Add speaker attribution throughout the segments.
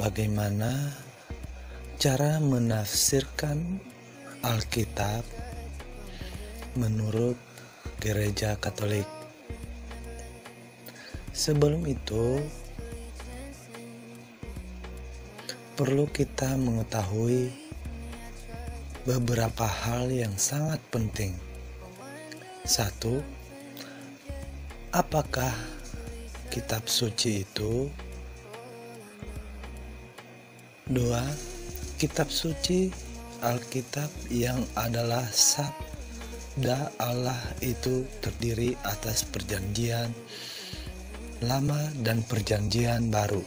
Speaker 1: bagaimana cara menafsirkan Alkitab menurut Gereja Katolik. Sebelum itu, perlu kita mengetahui beberapa hal yang sangat penting. 1. Apakah kitab suci itu? 2. Kitab suci Alkitab yang adalah sabda Allah itu terdiri atas perjanjian lama dan perjanjian baru.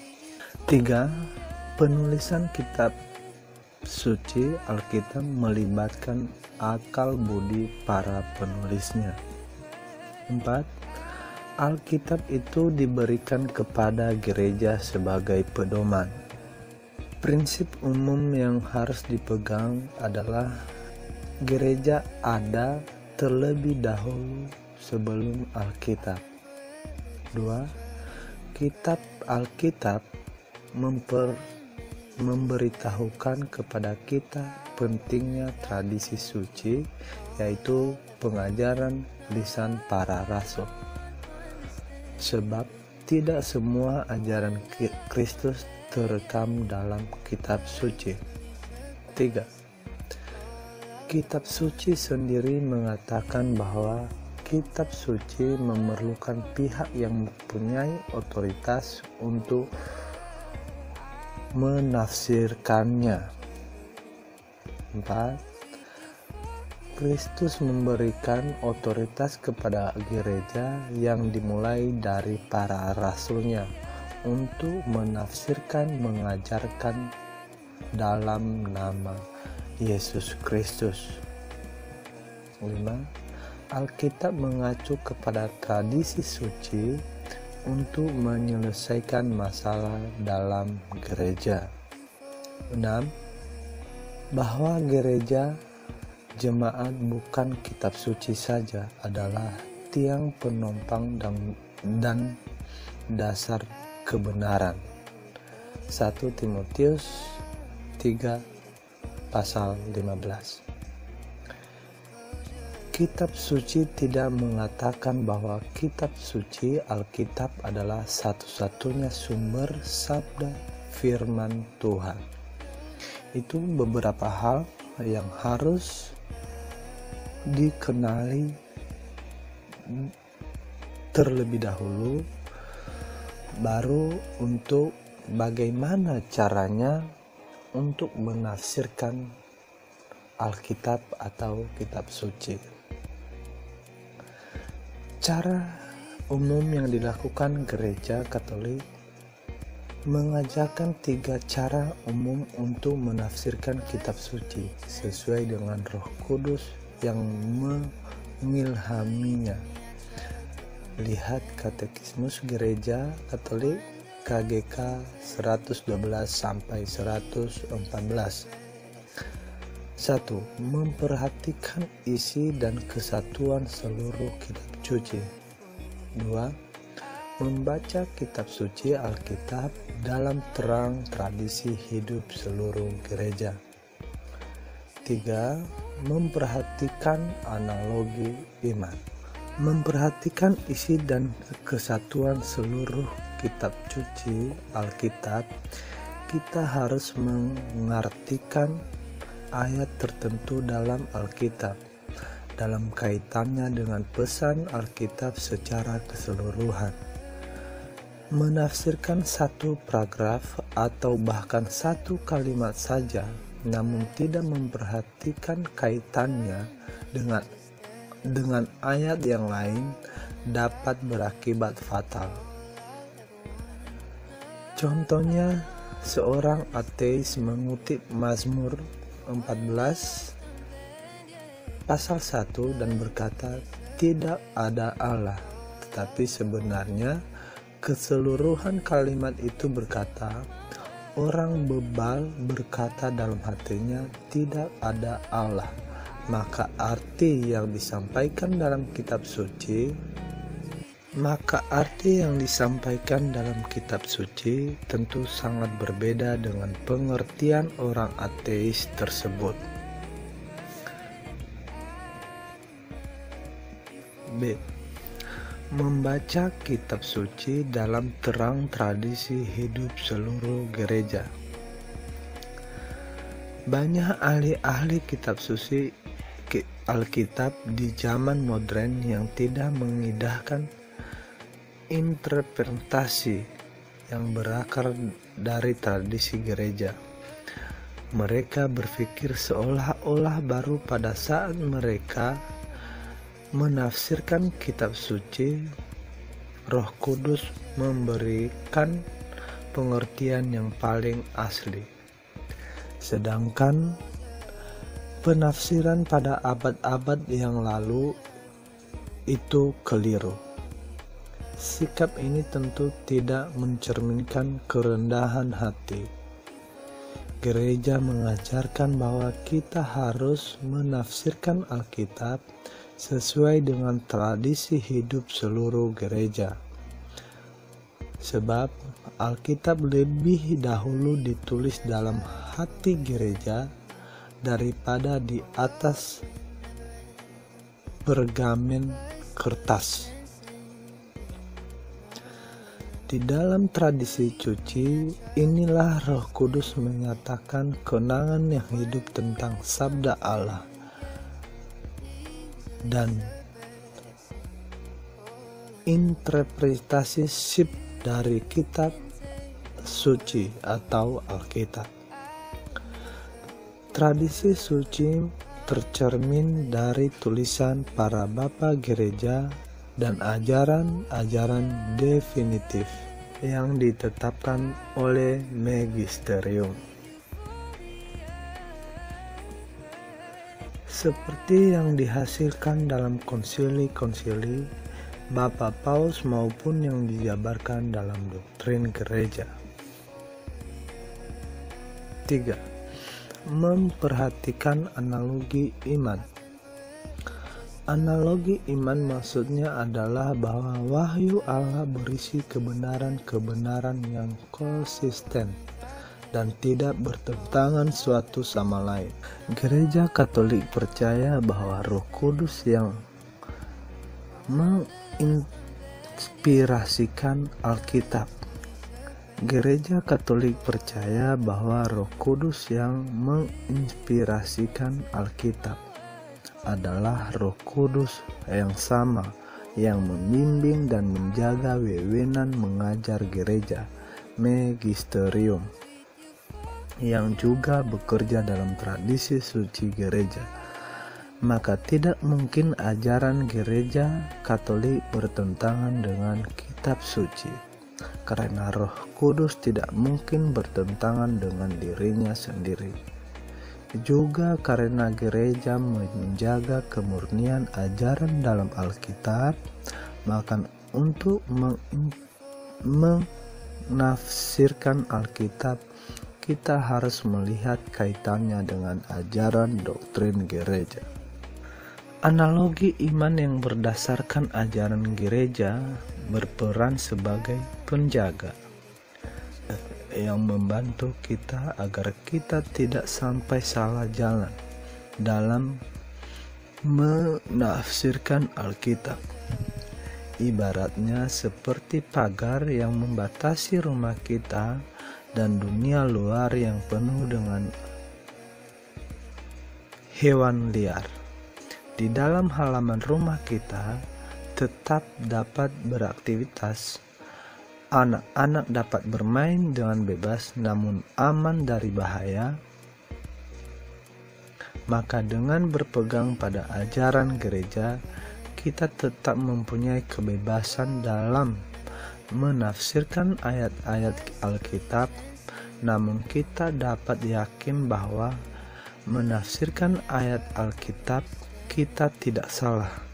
Speaker 1: 3. Penulisan kitab suci Alkitab melibatkan akal budi para penulisnya. 4. Alkitab itu diberikan kepada gereja sebagai pedoman. Prinsip umum yang harus dipegang adalah gereja ada terlebih dahulu sebelum Alkitab. 2. Kitab Alkitab memberitahukan kepada kita pentingnya tradisi suci, yaitu pengajaran lisan para rasul. Sebab tidak semua ajaran Kristus terekam dalam kitab suci. 3. Kitab suci sendiri mengatakan bahwa kitab suci memerlukan pihak yang mempunyai otoritas untuk menafsirkannya. 4. Kristus memberikan otoritas kepada gereja yang dimulai dari para rasulnya untuk menafsirkan, mengajarkan dalam nama Yesus Kristus. 5. Alkitab mengacu kepada tradisi suci untuk menyelesaikan masalah dalam gereja. 6. Bahwa gereja jemaat bukan kitab suci saja, adalah tiang penopang dan dasar kebenaran. 1 Timotius 3 pasal 15. Kitab suci tidak mengatakan bahwa kitab suci Alkitab adalah satu-satunya sumber sabda firman Tuhan. Itu beberapa hal yang harus dikenali terlebih dahulu, baru untuk bagaimana caranya untuk menafsirkan Alkitab atau kitab suci. Cara umum yang dilakukan Gereja Katolik mengajarkan 3 cara umum untuk menafsirkan kitab suci sesuai dengan Roh Kudus yang mengilhaminya. Lihat Katekismus Gereja Katolik KGK 112 sampai 114. 1. Memperhatikan isi dan kesatuan seluruh kitab suci. 2. Membaca kitab suci Alkitab dalam terang tradisi hidup seluruh gereja. 3. Memperhatikan analogi iman. Memperhatikan isi dan kesatuan seluruh kitab suci Alkitab, kita harus mengartikan ayat tertentu dalam Alkitab dalam kaitannya dengan pesan Alkitab secara keseluruhan. Menafsirkan satu paragraf atau bahkan satu kalimat saja, namun tidak memperhatikan kaitannya dengan ayat yang lain, dapat berakibat fatal. Contohnya, seorang ateis mengutip Mazmur 14 pasal 1 dan berkata, tidak ada Allah, tetapi sebenarnya keseluruhan kalimat itu berkata, orang bebal berkata dalam hatinya, tidak ada Allah. Maka arti yang disampaikan dalam kitab suci Maka arti yang disampaikan dalam kitab suci tentu sangat berbeda dengan pengertian orang ateis tersebut. B. Membaca kitab suci dalam terang tradisi hidup seluruh gereja. Banyak ahli-ahli kitab suci Alkitab di zaman modern yang tidak mengindahkan interpretasi yang berakar dari tradisi gereja. Mereka berpikir seolah-olah baru pada saat mereka menafsirkan kitab suci, Roh Kudus memberikan pengertian yang paling asli. Sedangkan penafsiran pada abad-abad yang lalu itu keliru. Sikap ini tentu tidak mencerminkan kerendahan hati. Gereja mengajarkan bahwa kita harus menafsirkan Alkitab sesuai dengan tradisi hidup seluruh gereja. Sebab Alkitab lebih dahulu ditulis dalam hati gereja daripada di atas pergamen kertas. Di dalam tradisi suci inilah Roh Kudus menyatakan kenangan yang hidup tentang sabda Allah dan interpretasi sip dari kitab suci atau Alkitab. Tradisi suci tercermin dari tulisan para bapa gereja dan ajaran-ajaran definitif yang ditetapkan oleh magisterium. Seperti yang dihasilkan dalam konsili-konsili Bapak Paus maupun yang dijabarkan dalam doktrin gereja. 3. Memperhatikan analogi iman. Analogi iman maksudnya adalah bahwa wahyu Allah berisi kebenaran-kebenaran yang konsisten dan tidak bertentangan suatu sama lain. Gereja Katolik percaya bahwa Roh Kudus yang menginspirasikan Alkitab. Gereja Katolik percaya bahwa Roh Kudus yang menginspirasikan Alkitab adalah Roh Kudus yang sama yang membimbing dan menjaga wewenang mengajar gereja, magisterium, yang juga bekerja dalam tradisi suci gereja. Maka tidak mungkin ajaran gereja Katolik bertentangan dengan kitab suci, karena Roh Kudus tidak mungkin bertentangan dengan dirinya sendiri. Juga karena gereja menjaga kemurnian ajaran dalam Alkitab, maka untuk menafsirkan Alkitab kita harus melihat kaitannya dengan ajaran doktrin gereja. Analogi iman yang berdasarkan ajaran gereja berperan sebagai penjaga yang membantu kita agar kita tidak sampai salah jalan dalam menafsirkan Alkitab. Ibaratnya seperti pagar yang membatasi rumah kita dan dunia luar yang penuh dengan hewan liar. Di dalam halaman rumah kita tetap dapat beraktivitas. Anak-anak dapat bermain dengan bebas namun aman dari bahaya. Maka dengan berpegang pada ajaran gereja, kita tetap mempunyai kebebasan dalam menafsirkan ayat-ayat Alkitab, namun kita dapat yakin bahwa menafsirkan ayat Alkitab kita tidak salah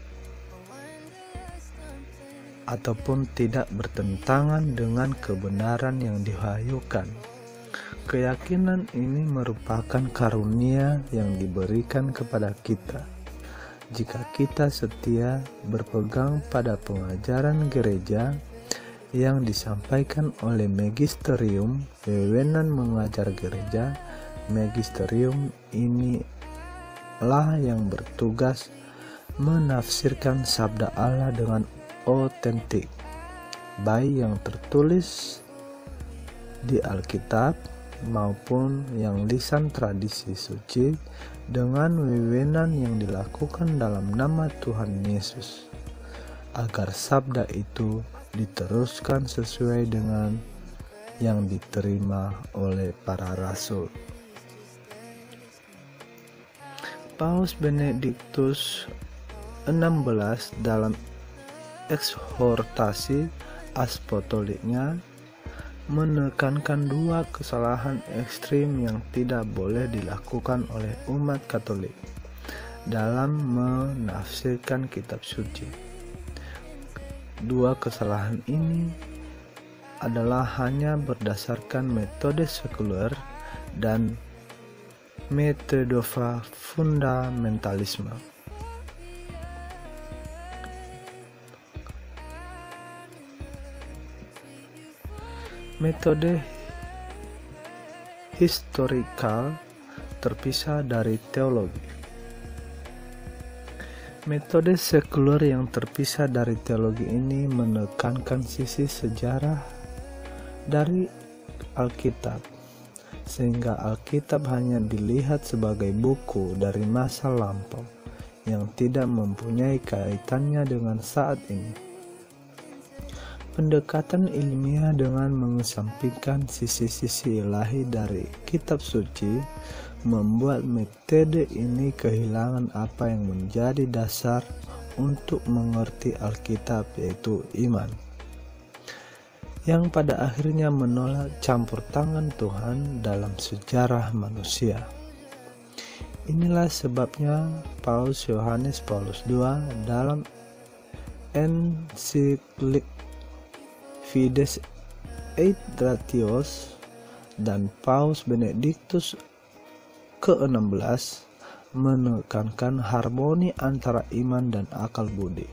Speaker 1: ataupun tidak bertentangan dengan kebenaran yang diwahyukan. Keyakinan ini merupakan karunia yang diberikan kepada kita jika kita setia berpegang pada pengajaran gereja yang disampaikan oleh magisterium, wewenang mengajar gereja. Magisterium inilah yang bertugas menafsirkan sabda Allah dengan otentik, baik yang tertulis di Alkitab maupun yang lisan tradisi suci, dengan wewenang yang dilakukan dalam nama Tuhan Yesus, agar sabda itu diteruskan sesuai dengan yang diterima oleh para rasul. Paus Benediktus XVI dalam ekshortasi apostoliknya menekankan dua kesalahan ekstrim yang tidak boleh dilakukan oleh umat Katolik dalam menafsirkan kitab suci. Dua kesalahan ini adalah hanya berdasarkan metode sekuler dan metode fundamentalisme. Metode historikal terpisah dari teologi. Metode sekuler yang terpisah dari teologi ini menekankan sisi sejarah dari Alkitab, sehingga Alkitab hanya dilihat sebagai buku dari masa lampau yang tidak mempunyai kaitannya dengan saat ini. Pendekatan ilmiah dengan mengesampingkan sisi-sisi ilahi dari kitab suci membuat metode ini kehilangan apa yang menjadi dasar untuk mengerti Alkitab, yaitu iman, yang pada akhirnya menolak campur tangan Tuhan dalam sejarah manusia. Inilah sebabnya Paus Yohanes Paulus II dalam ensiklik Fides et Gratios dan Paus Benediktus ke-16 menekankan harmoni antara iman dan akal budi,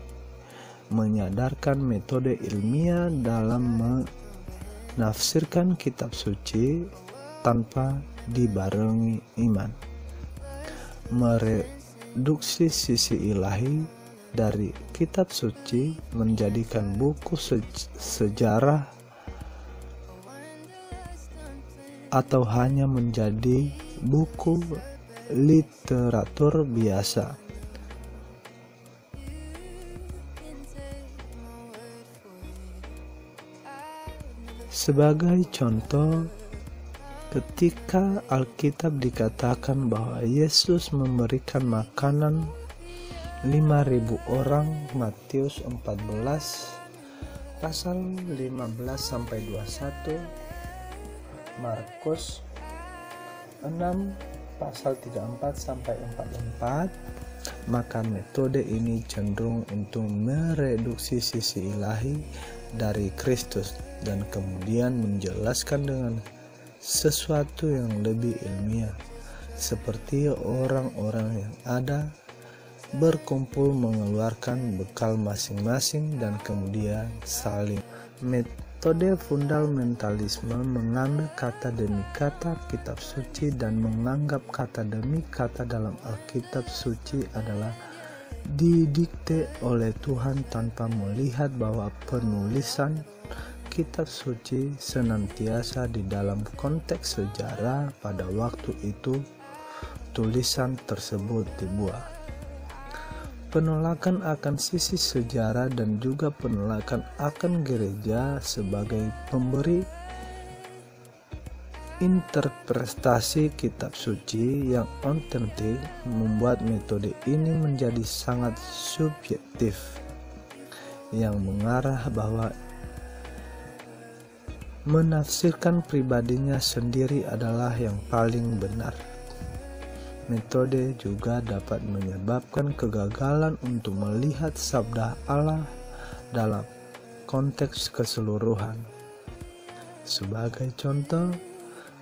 Speaker 1: menyadarkan metode ilmiah dalam menafsirkan kitab suci tanpa dibarengi iman, mereduksi sisi ilahi dari kitab suci menjadikan buku sejarah atau hanya menjadi buku literatur biasa. Sebagai contoh, ketika Alkitab dikatakan bahwa Yesus memberikan makanan 5.000 orang, Matius 14 pasal 15-21, Markus 6 pasal 34-44, maka metode ini cenderung untuk mereduksi sisi ilahi dari Kristus dan kemudian menjelaskan dengan sesuatu yang lebih ilmiah, seperti orang-orang yang ada berkumpul mengeluarkan bekal masing-masing dan kemudian saling. Metode fundamentalisme mengambil kata demi kata kitab suci dan menganggap kata demi kata dalam Alkitab suci adalah didikte oleh Tuhan tanpa melihat bahwa penulisan kitab suci senantiasa di dalam konteks sejarah pada waktu itu tulisan tersebut dibuat. Penolakan akan sisi sejarah dan juga penolakan akan gereja sebagai pemberi interpretasi kitab suci yang otentik membuat metode ini menjadi sangat subjektif, yang mengarah bahwa menafsirkan pribadinya sendiri adalah yang paling benar. Metode juga dapat menyebabkan kegagalan untuk melihat sabda Allah dalam konteks keseluruhan. Sebagai contoh,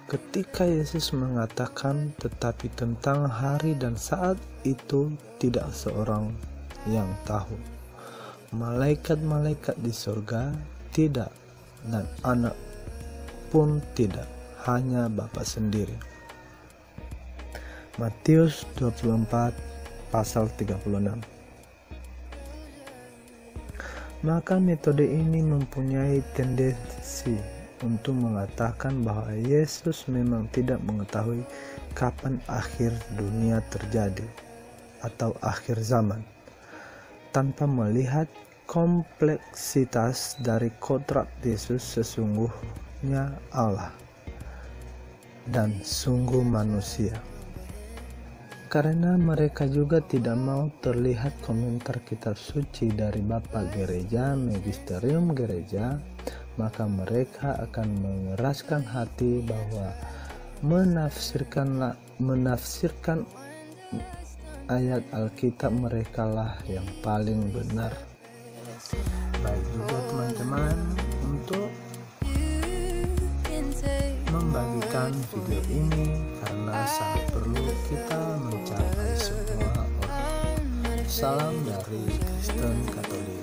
Speaker 1: ketika Yesus mengatakan, tetapi tentang hari dan saat itu tidak seorang yang tahu. Malaikat-malaikat di surga tidak, dan anak pun tidak, hanya Bapa sendiri. Matius 24 pasal 36. Maka metode ini mempunyai tendensi untuk mengatakan bahwa Yesus memang tidak mengetahui kapan akhir dunia terjadi atau akhir zaman, tanpa melihat kompleksitas dari kodrat Yesus sesungguhnya Allah dan sungguh manusia. Karena mereka juga tidak mau terlihat komentar kitab suci dari Bapak Gereja, Magisterium Gereja, maka mereka akan mengeraskan hati bahwa menafsirkan ayat Alkitab mereka lah yang paling benar. Baik juga teman-teman untuk membagikan video ini karena sangat perlu kita mencapai semua orang. Salam dari Kristen Katolik.